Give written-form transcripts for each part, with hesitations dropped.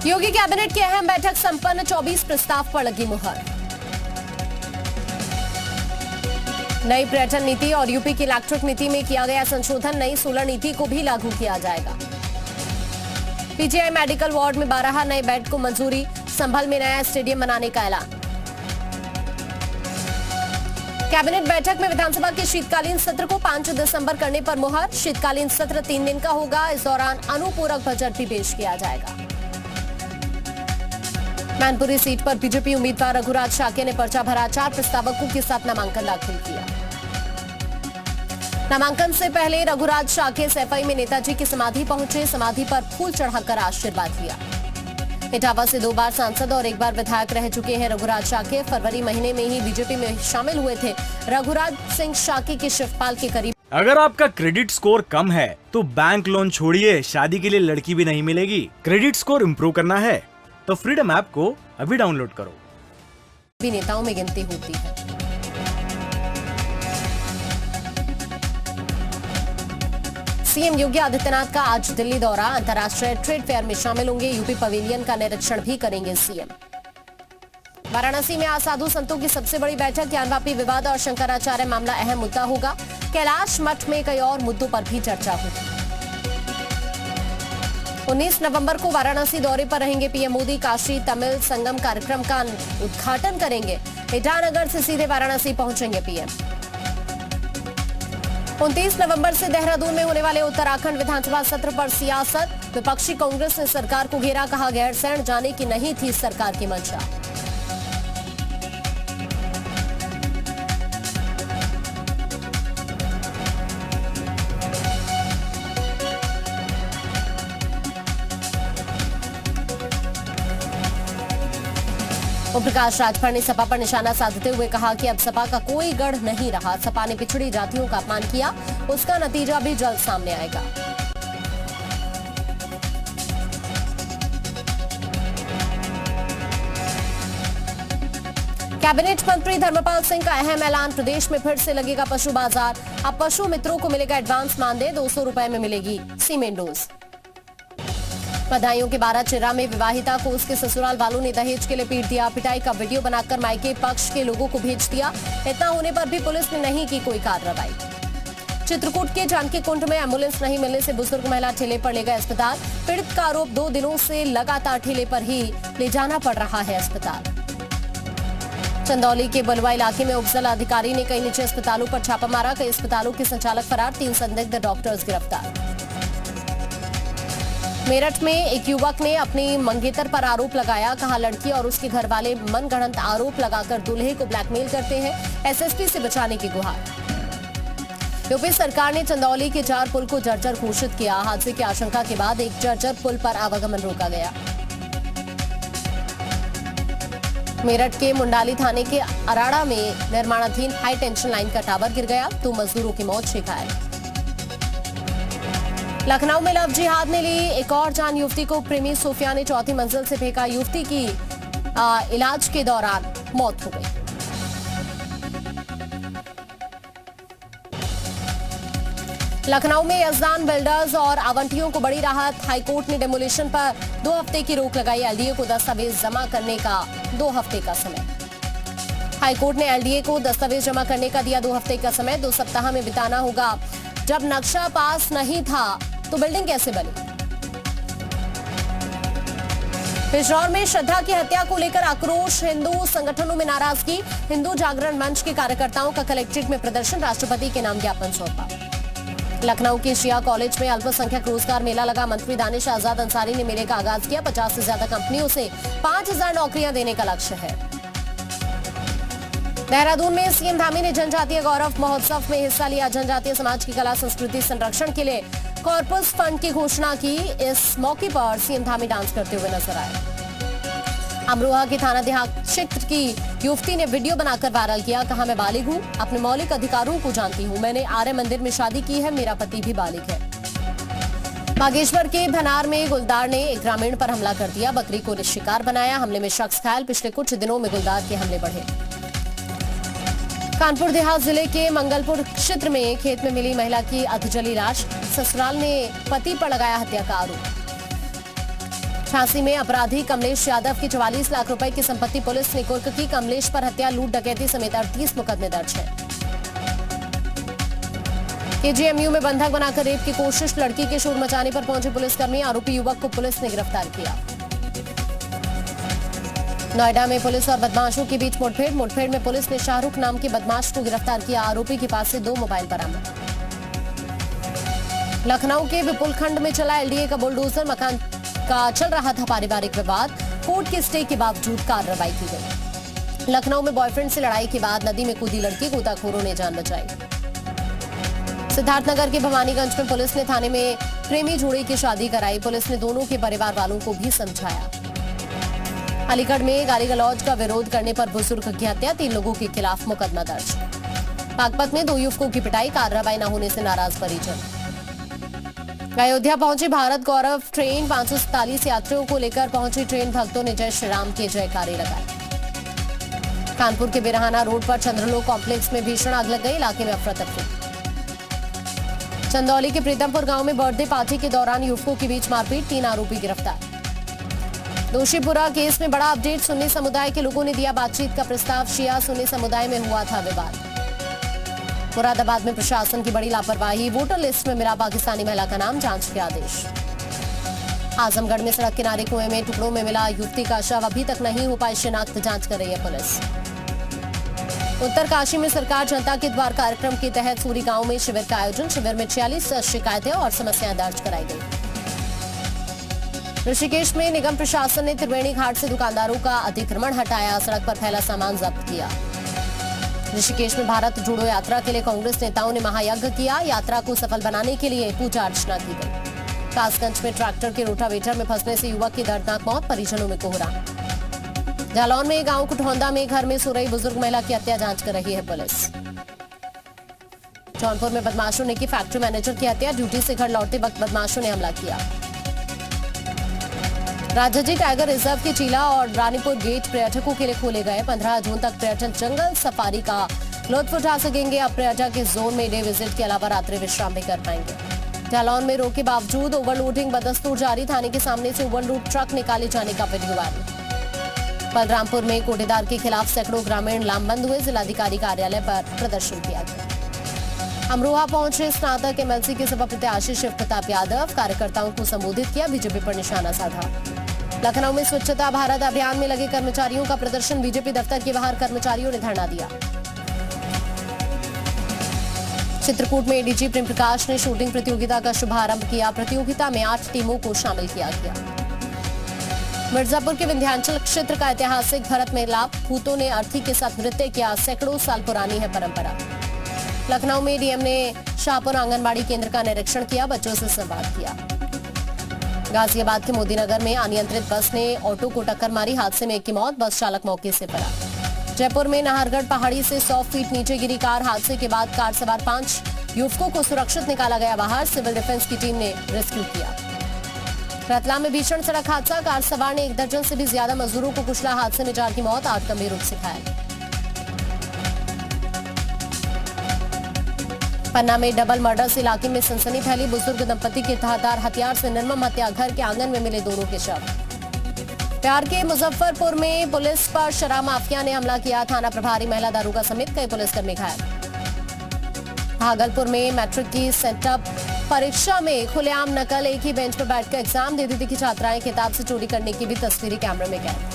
योगी cabinet की अहम बैठक संपन्न, 24 प्रस्ताव पर लगी मुहर। नई पर्यटन नीति और यूपी की इलेक्ट्रिक नीति में किया गया संशोधन, नई सोलर नीति को भी लागू किया जाएगा। पीजीआई मेडिकल वार्ड में 12 नए बेड को मंजूरी, संभल में नया स्टेडियम बनाने का ऐलान। कैबिनेट बैठक में विधानसभा के शीतकालीन सत्र को 5 दिसंबर करने पर मुहर। शीतकालीन सत्र 3 दिन का होगा, इस दौरान अनुपूरक बजट भी पेश किया जाएगा। मैनपुरी सीट पर बीजेपी उम्मीदवार रघुराज शाक्य ने पर्चा भरा, 4 प्रस्तावकों के साथ नामांकन दाखिल किया। नामांकन से पहले रघुराज शाक्य सैफई में नेताजी की समाधि पहुंचे, समाधि पर फूल चढ़ाकर आशीर्वाद लिया। इटावा से 2 बार सांसद और 1 बार विधायक रह चुके हैं रघुराज शाक्य। फरवरी महीने में ही बीजेपी में शामिल हुए थे। रघुराज सिंह शाक्य के शिवपाल के करीब। अगर आपका क्रेडिट स्कोर कम है तो बैंक लोन छोड़िए, शादी के लिए लड़की भी नहीं मिलेगी। क्रेडिट स्कोर इम्प्रूव करना है तो फ्रीडम ऐप को अभी डाउनलोड करो। भी नेताओं में गिनती होती है। सीएम योगी आदित्यनाथ का आज दिल्ली दौरा, अंतर्राष्ट्रीय ट्रेड फेयर में शामिल होंगे। यूपी पवेलियन का निरीक्षण भी करेंगे सीएम। वाराणसी में आज साधु संतों की सबसे बड़ी बैठक, ज्ञानवापी विवाद और शंकराचार्य मामला अहम मुद्दा होगा। कैलाश मठ में कई और मुद्दों पर भी चर्चा होगी। 19 नवंबर को वाराणसी दौरे पर रहेंगे पीएम मोदी। काशी तमिल संगम कार्यक्रम का उद्घाटन करेंगे। ईटानगर से सीधे वाराणसी पहुंचेंगे पीएम। 29 नवंबर से देहरादून में होने वाले उत्तराखंड विधानसभा सत्र पर सियासत, विपक्षी कांग्रेस ने सरकार को घेरा, कहा गैरसैंण जाने की नहीं थी सरकार की मंशा। ओम प्रकाश राजभर ने सपा पर निशाना साधते हुए कहा कि अब सपा का कोई गढ़ नहीं रहा। सपा ने पिछड़ी जातियों का अपमान किया, उसका नतीजा भी जल्द सामने आएगा। कैबिनेट मंत्री धर्मपाल सिंह का अहम ऐलान, प्रदेश में फिर से लगेगा पशु बाजार। अब पशु मित्रों को मिलेगा एडवांस मानदेय, 200 रुपए में मिलेगी सीमेंट डोज। बधाइयों के 12 चिर्रा में विवाहिता को उसके ससुराल वालों ने दहेज के लिए पीट दिया। पिटाई का वीडियो बनाकर मायके पक्ष के लोगों को भेज दिया। इतना होने पर भी पुलिस ने नहीं की कोई कार्रवाई। चित्रकूट के जानकी कुंड में एम्बुलेंस नहीं मिलने से बुजुर्ग महिला ठेले पर ले गए अस्पताल। पीड़ित का आरोप 2 दिनों से लगातार ठेले पर ही ले जाना पड़ रहा है अस्पताल। चंदौली के बलुआ इलाके में उपजिला अधिकारी ने कई निजी अस्पतालों पर छापा मारा, कई अस्पतालों के संचालक फरार, 3 संदिग्ध डॉक्टर्स गिरफ्तार। मेरठ में एक युवक ने अपनी मंगेतर पर आरोप लगाया, कहा लड़की और उसके घर वाले मनगढ़ंत आरोप लगाकर दूल्हे को ब्लैकमेल करते हैं, एसएसपी से बचाने की गुहार। यूपी सरकार ने चंदौली के 4 पुल को जर्जर घोषित किया। हादसे की आशंका के बाद एक जर्जर पुल पर आवागमन रोका गया। मेरठ के मुंडाली थाने के अराड़ा में निर्माणाधीन हाई टेंशन लाइन का टावर गिर गया, 2 मजदूरों की मौत, 6 घायल। लखनऊ में लव जिहाद ने ली एक और जान, युवती को प्रेमी सोफिया ने 4थी मंजिल से फेंका। युवती की इलाज के दौरान मौत हो गई। लखनऊ में यजदान बिल्डर्स और आवंटियों को बड़ी राहत, हाईकोर्ट ने डेमोलिशन पर 2 हफ्ते की रोक लगाई। एलडीए को दस्तावेज जमा करने का 2 हफ्ते का समय। हाईकोर्ट ने एलडीए को दस्तावेज जमा करने का दिया 2 हफ्ते का समय, 2 सप्ताह में बिताना होगा। जब नक्शा पास नहीं था तो बिल्डिंग कैसे बनी। पिशौर में श्रद्धा की हत्या को लेकर आक्रोश, हिंदू संगठनों में नाराजगी। हिंदू जागरण मंच के कार्यकर्ताओं का कलेक्ट्रेट में प्रदर्शन, राष्ट्रपति के नाम ज्ञापन सौंपा। लखनऊ के शिया कॉलेज में अल्पसंख्यक रोजगार मेला लगा, मंत्री दानिश आजाद अंसारी ने मेले का आगाज किया। 50 से ज्यादा कंपनियों से 5000 नौकरियां देने का लक्ष्य है। देहरादून में सीएम धामी ने जनजातीय गौरव महोत्सव में हिस्सा लिया। जनजातीय समाज की कला संस्कृति संरक्षण के लिए कॉर्पस फंड की घोषणा की। इस मौके पर सीएम धामी डांस करते हुए नजर आए। अमरोहा के थाना देहात क्षेत्र की युवती ने वीडियो बनाकर वायरल किया, कहा मैं बालिग हूं, अपने मौलिक अधिकारों को जानती हूं, मैंने आर्य मंदिर में शादी की है, मेरा पति भी बालिग है। बागेश्वर के भनार में गुलदार ने एक ग्रामीण पर हमला कर दिया, बकरी को शिकार बनाया, हमले में शख्स घायल। पिछले कुछ दिनों में गुलदार के हमले बढ़े। कानपुर देहात जिले के मंगलपुर क्षेत्र में खेत में मिली महिला की अधजली लाश, ससुराल ने पति पर लगाया हत्या का आरोप। झांसी में अपराधी कमलेश यादव की 44 लाख रुपए की संपत्ति पुलिस ने कुर्क की। कमलेश पर हत्या, लूट, डकैती समेत 38 मुकदमे दर्ज है। केजीएमयू में बंधक बनाकर रेप की कोशिश, लड़की के शोर मचाने पर पहुंचे पुलिसकर्मी। आरोपी युवक को पुलिस ने गिरफ्तार किया। नोएडा में पुलिस और बदमाशों के बीच मुठभेड़ में पुलिस ने शाहरुख नाम के बदमाश को गिरफ्तार किया। आरोपी के पास से 2 मोबाइल बरामद। लखनऊ के विपुलखंड में चला एलडीए का बुलडोजर, मकान का चल रहा था पारिवारिक विवाद। कोर्ट के स्टे के बावजूद कार्रवाई की गई। लखनऊ में बॉयफ्रेंड से लड़ाई के बाद नदी में कूदी लड़की, गोताखोरों ने जान बचाई। सिद्धार्थनगर के भवानीगंज में पुलिस ने थाने में प्रेमी जोड़े की शादी कराई। पुलिस ने दोनों के परिवार वालों को भी समझाया। अलीगढ़ में गाली गलौज का विरोध करने पर बुजुर्ग की हत्या, 3 लोगों के खिलाफ मुकदमा दर्ज। बागपत में 2 युवकों की पिटाई, कार्रवाई न होने से नाराज परिजन। अयोध्या पहुंची भारत गौरव ट्रेन, 547 यात्रियों को लेकर पहुंची ट्रेन। भक्तों ने जय श्री राम के जयकारे लगाए। कानपुर के बिरहाना रोड पर चंद्रलोक कॉम्प्लेक्स में भीषण आग लग गई, इलाके में अफरा तफरी। चंदौली के प्रीतमपुर गांव में बर्थडे पार्टी के दौरान युवकों के बीच मारपीट, 3 आरोपी गिरफ्तार। दोषीपुरा केस में बड़ा अपडेट, सुन्नी समुदाय के लोगों ने दिया बातचीत का प्रस्ताव। शिया सुन्नी समुदाय में हुआ था विवाद। मुरादाबाद में प्रशासन की बड़ी लापरवाही, वोटर लिस्ट में मिला पाकिस्तानी महिला का नाम, जांच के आदेश। आजमगढ़ में सड़क किनारे कुएं में टुकड़ों में मिला युवती का शव, अभी तक नहीं हो पाई शिनाख्त, जांच कर रही है पुलिस। उत्तरकाशी में सरकार जनता के द्वार कार्यक्रम के तहत सूरी गांव में शिविर का आयोजन। शिविर में 46 शिकायतें और समस्याएं दर्ज कराई गई। ऋषिकेश में निगम प्रशासन ने त्रिवेणी घाट से दुकानदारों का अतिक्रमण हटाया, सड़क पर फैला सामान जब्त किया। ऋषिकेश में भारत जोड़ो यात्रा के लिए कांग्रेस नेताओं ने महायज्ञ किया। यात्रा को सफल बनाने के लिए पूजा अर्चना की गई। कासगंज में ट्रैक्टर के रोटावेटर में फंसने से युवक की दर्दनाक मौत, परिजनों में कोहरा। जालौन में गांव कुठौंदा में घर में सो रही बुजुर्ग महिला की हत्या, जांच कर रही है पुलिस। जौनपुर में बदमाशों ने की फैक्ट्री मैनेजर की हत्या, ड्यूटी से घर लौटते वक्त बदमाशों ने हमला किया। राजाजी टाइगर रिजर्व के चीला और रानीपुर गेट पर्यटकों के लिए खोले गए। 15 जून तक पर्यटक जंगल सफारी का लुत्फ उठा सकेंगे। अब पर्यटक के जोन में डे विजिट के अलावा रात्रि विश्राम भी कर पाएंगे। जालौन में रोक के बावजूद ओवरलोडिंग बदस्तूर जारी, थाने के सामने से ओवरलोड ट्रक निकाले जाने का वीडियो वायरल। बलरामपुर में कोटेदार के खिलाफ सैकड़ों ग्रामीण लामबंद हुए, जिलाधिकारी कार्यालय पर प्रदर्शन किया गया। अमरोहा पहुंचे स्नातक एमएलसी के सपा प्रत्याशी शिव प्रताप यादव, कार्यकर्ताओं को संबोधित किया, बीजेपी पर निशाना साधा। लखनऊ में स्वच्छता भारत अभियान में लगे कर्मचारियों का प्रदर्शन, बीजेपी दफ्तर के बाहर कर्मचारियों ने धरना दिया। चित्रकूट में एडीजी प्रेम प्रकाश ने शूटिंग प्रतियोगिता का शुभारंभ किया। प्रतियोगिता में 8 टीमों को शामिल किया गया। मिर्जापुर के विंध्याचल क्षेत्र का ऐतिहासिक भरत मेलाप, भूतों ने अर्थी के साथ नृत्य किया, सैकड़ों साल पुरानी है परंपरा। लखनऊ में डीएम ने शाहपुर आंगनबाड़ी केंद्र का निरीक्षण किया, बच्चों से संवाद किया। गाजियाबाद के मोदीनगर में अनियंत्रित बस ने ऑटो को टक्कर मारी, हादसे में 1 की मौत, बस चालक मौके से फरार। जयपुर में नाहरगढ़ पहाड़ी से 100 फीट नीचे गिरी कार, हादसे के बाद कार सवार 5 युवकों को सुरक्षित निकाला गया बाहर, सिविल डिफेंस की टीम ने रेस्क्यू किया। रतलाम में भीषण सड़क हादसा, कार सवार ने 1 दर्जन से भी ज्यादा मजदूरों को कुचला, हादसे में 4 की मौत, 8 गंभीर रूप से घायल। पन्ना में डबल मर्डर से इलाके में सनसनी फैली, बुजुर्ग दंपति के धारदार हथियार से निर्मम हत्या, घर के आंगन में मिले दोनों के शव। प्यार के मुजफ्फरपुर में पुलिस पर शराब माफिया ने हमला किया, थाना प्रभारी महिला दारोगा समेत कई पुलिसकर्मी घायल। भागलपुर में मैट्रिक की सेटअप परीक्षा में खुलेआम नकल, एक ही बेंच पर बैठकर एग्जाम दे देती की छात्राएं, किताब से चोरी करने की भी तस्वीरें कैमरे में कैद।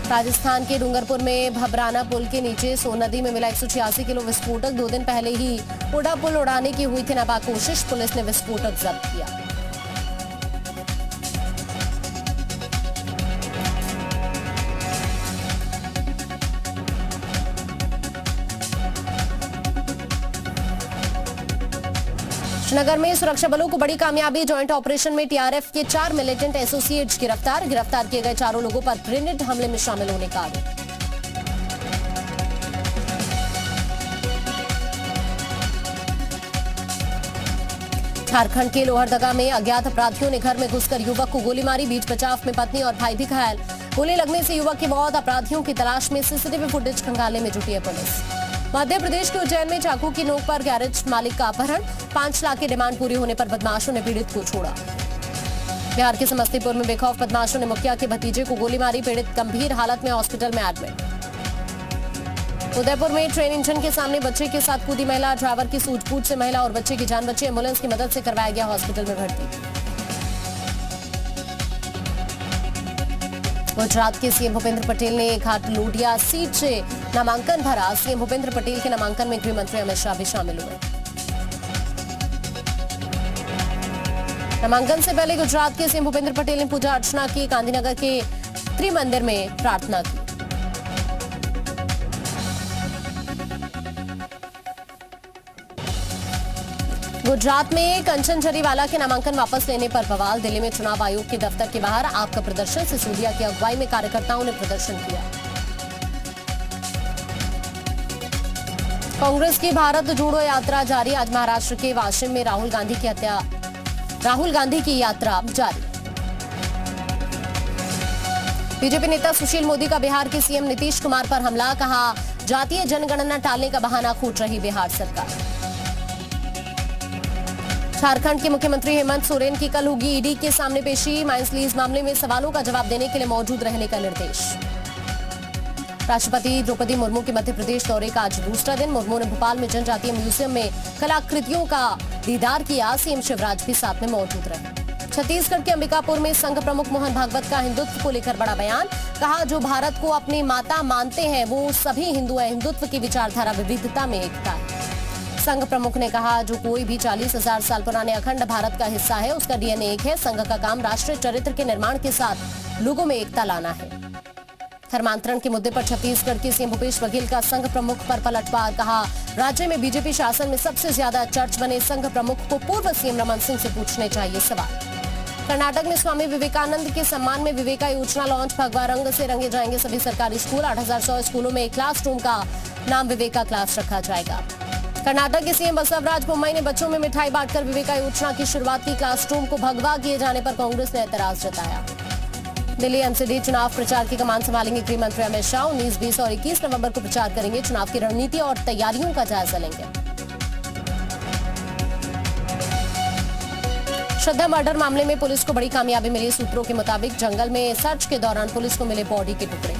राजस्थान के डूंगरपुर में भबराना पुल के नीचे सोन नदी में मिला 186 किलो विस्फोटक, 2 दिन पहले ही उड़ा पुल उड़ाने की हुई थी नापाक कोशिश, पुलिस ने विस्फोटक जब्त किया। श्रीनगर में सुरक्षा बलों को बड़ी कामयाबी, जॉइंट ऑपरेशन में टीआरएफ के 4 मिलिटेंट एसोसिएट्स गिरफ्तार किए गए 4 लोगों पर ग्रेनेड हमले में शामिल होने का आरोप। झारखंड के लोहरदगा में अज्ञात अपराधियों ने घर में घुसकर युवक को गोली मारी, बीच बचाव में पत्नी और भाई भी घायल, गोली लगने से युवक की मौत। अपराधियों की तलाश में सीसीटीवी फुटेज खंगालने में जुटी है पुलिस। मध्य प्रदेश के उज्जैन में चाकू की नोक पर गैरेज मालिक का अपहरण, 5 लाख की डिमांड पूरी होने पर बदमाशों ने पीड़ित को छोड़ा। बिहार के समस्तीपुर में बेखौफ बदमाशों ने मुखिया के भतीजे को गोली मारी, पीड़ित गंभीर हालत में हॉस्पिटल में एडमिट। उदयपुर में ट्रेन इंजन के सामने बच्चे के साथ कूदी महिला, ड्राइवर की सूझबूझ से महिला और बच्चे की जान बची, एम्बुलेंस की मदद से करवाया गया हॉस्पिटल में भर्ती। गुजरात के सीएम भूपेंद्र पटेल ने एक हाथ लूटिया सीट से नामांकन भरा, सीएम भूपेंद्र पटेल के नामांकन में गृह मंत्री अमित शाह भी शामिल हुए। नामांकन से पहले गुजरात के सीएम भूपेंद्र पटेल ने पूजा अर्चना की, गांधीनगर के त्रिमंदिर में प्रार्थना की। गुजरात में कंचन झरीवाला के नामांकन वापस लेने पर बवाल, दिल्ली में चुनाव आयोग के दफ्तर के बाहर आपका प्रदर्शन, सिसोदिया की अगुवाई में कार्यकर्ताओं ने प्रदर्शन किया। कांग्रेस की भारत जोड़ो यात्रा जारी, आज महाराष्ट्र के वाशिम में राहुल गांधी की यात्रा जारी। बीजेपी नेता सुशील मोदी का बिहार के सीएम नीतीश कुमार पर हमला, कहा जातीय जनगणना टालने का बहाना खोज रही बिहार सरकार। झारखंड के मुख्यमंत्री हेमंत सोरेन की कल होगी ईडी के सामने पेशी, माइंस लीज मामले में सवालों का जवाब देने के लिए मौजूद रहने का निर्देश। राष्ट्रपति द्रौपदी मुर्मू के मध्य प्रदेश दौरे का आज दूसरा दिन, मुर्मू ने भोपाल में जनजातीय म्यूजियम में कलाकृतियों का दीदार किया, सीएम शिवराज भी साथ में मौजूद रहे। छत्तीसगढ़ के अंबिकापुर में संघ प्रमुख मोहन भागवत का हिंदुत्व को लेकर बड़ा बयान, कहा जो भारत को अपनी माता मानते हैं वो सभी हिंदू हैं, हिंदुत्व की विचारधारा विविधता में एकता है। संघ प्रमुख ने कहा जो कोई भी 40,000 साल पुराने अखंड भारत का हिस्सा है उसका डीएनए एक है, संघ का काम राष्ट्रीय चरित्र के निर्माण के साथ लोगों में एकता लाना है। धर्मांतरण के मुद्दे पर छत्तीसगढ़ के सीएम भूपेश बघेल का संघ प्रमुख पर पलटवार, कहा राज्य में बीजेपी शासन में सबसे ज्यादा चर्च बने संघ प्रमुख को पूर्व सीएम रमन सिंह से पूछने चाहिए सवाल। कर्नाटक में स्वामी विवेकानंद के सम्मान में विवेका योजना लॉन्च, भगवा रंग से रंगे जाएंगे सभी सरकारी स्कूल, 8,100 स्कूलों में क्लासरूम का नाम विवेका क्लास रखा जाएगा। कर्नाटक के सीएम बसवराज बोम्मई ने बच्चों में मिठाई बांटकर विवेका योजना की शुरुआत की, क्लासरूम को भगवा किए जाने पर कांग्रेस ने ऐतराज जताया। दिल्ली एमसीडी चुनाव प्रचार की कमान संभालेंगे गृह मंत्री अमित शाह, 19, 20 और 21 नवंबर को प्रचार करेंगे, चुनाव की रणनीति और तैयारियों का जायजा लेंगे। श्रद्धा मर्डर मामले में पुलिस को बड़ी कामयाबी मिली, सूत्रों के मुताबिक जंगल में सर्च के दौरान पुलिस को मिले बॉडी के टुकड़े।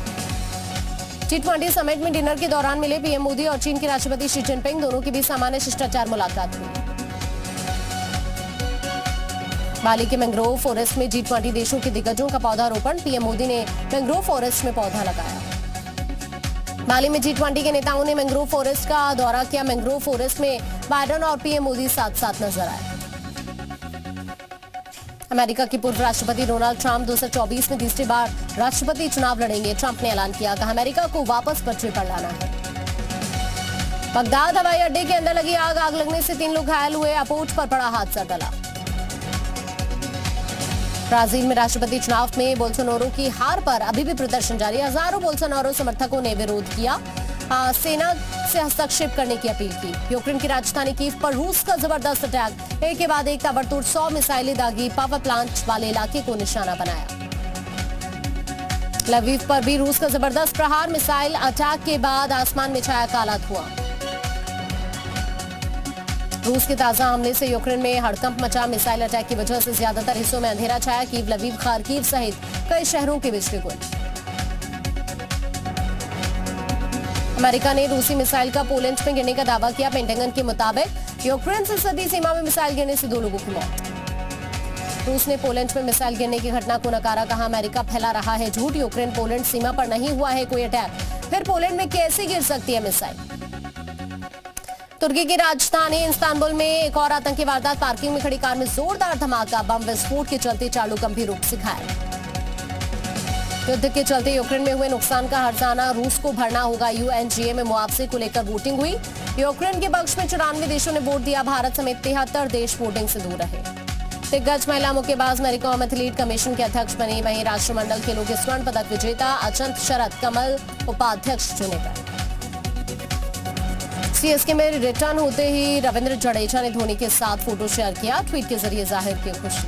G20 समिट में डिनर के दौरान मिले पीएम मोदी और चीन के राष्ट्रपति शी जिनपिंग, दोनों की भी सामान्य शिष्टाचार मुलाकात हुई। बाली के मैंग्रोव फॉरेस्ट में G20 देशों के दिग्गजों का पौधारोपण, पीएम मोदी ने मैंग्रोव फॉरेस्ट में पौधा लगाया। बाली में G20 के नेताओं ने मैंग्रोव फॉरेस्ट का दौरा किया, मैंग्रोव फॉरेस्ट में बाइडेन और पीएम मोदी साथ साथ नजर आए। अमेरिका के पूर्व राष्ट्रपति डोनाल्ड ट्रंप 2024 में तीसरी बार राष्ट्रपति चुनाव लड़ेंगे, ट्रंप ने ऐलान किया, कहा अमेरिका को वापस पटरी पर लाना है। बगदाद हवाई अड्डे के अंदर लगी आग लगने से 3 लोग घायल हुए, अपोच पर बड़ा हादसा टला। ब्राजील में राष्ट्रपति चुनाव में बोल्सोनारो की हार पर अभी भी प्रदर्शन जारी, हजारों बोल्सोनारो समर्थकों ने विरोध किया, सेना से हस्तक्षेप करने की अपील की। यूक्रेन की राजधानी कीव पर रूस का जबरदस्त अटैक, एक के बाद एक ताबड़तोड़ 100 मिसाइलें दागी, पावर प्लांट वाले इलाके को निशाना बनाया। लवीव पर भी रूस का जबरदस्त प्रहार, मिसाइल अटैक के बाद आसमान में छाया काला धुआं। रूस के ताजा हमले से यूक्रेन में हड़कंप मचा, मिसाइल अटैक की वजह से ज्यादातर हिस्सों में अंधेरा छाया, कीव, लवीव, खार्किव सहित कई शहरों के बिजली गुल। अमेरिका ने रूसी मिसाइल का पोलैंड में गिरने का दावा किया, पेंटागन के मुताबिक यूक्रेन से सटी सीमा में मिसाइल गिरने से 2 लोगों की मौत। रूस ने पोलैंड में मिसाइल गिरने की घटना को नकारा, कहा अमेरिका फैला रहा है झूठ, यूक्रेन पोलैंड सीमा पर नहीं हुआ है कोई अटैक, फिर पोलैंड में कैसे गिर सकती है मिसाइल। तुर्की की राजधानी इस्तांबुल में एक और आतंकी वारदात, पार्किंग में खड़ी कार में जोरदार धमाका, बम विस्फोट के चलते 4 लोग गंभीर रूप से घायल। युद्ध के चलते यूक्रेन में हुए नुकसान का हर्जाना रूस को भरना होगा, यूएनजीए में मुआवजे को लेकर वोटिंग हुई, यूक्रेन के पक्ष में 94 देशों ने वोट दिया, भारत समेत 73 देश वोटिंग से दूर रहे। दिग्गज महिला मुक्केबाज मैरी कॉम एथलीट कमीशन के अध्यक्ष बनी, वहीं राष्ट्रमंडल खेलों के स्वर्ण पदक विजेता अचंत शरद कमल उपाध्यक्ष चुने गए। सीएसके में रिटर्न होते ही रविंद्र जडेजा ने धोनी के साथ फोटो शेयर किया, ट्वीट के जरिए जाहिर की खुशी।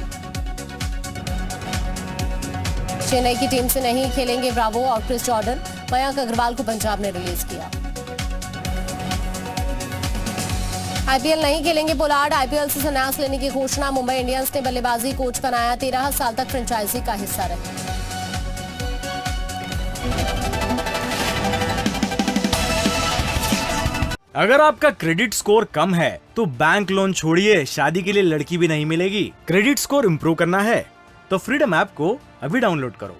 चेन्नई की टीम से नहीं खेलेंगे ब्रावो और क्रिस जॉर्डन, मयंक अग्रवाल को पंजाब ने रिलीज किया। आईपीएल नहीं खेलेंगे पोलार्ड, आईपीएल से संन्यास लेने की घोषणा। मुंबई इंडियंस ने बल्लेबाजी कोच बनाया, 13 साल तक फ्रेंचाइजी का हिस्सा रहे। अगर आपका क्रेडिट स्कोर कम है तो बैंक लोन छोड़िए, शादी के लिए लड़की भी नहीं मिलेगी। क्रेडिट स्कोर इम्प्रूव करना है तो फ्रीडम ऐप को अभी डाउनलोड करो।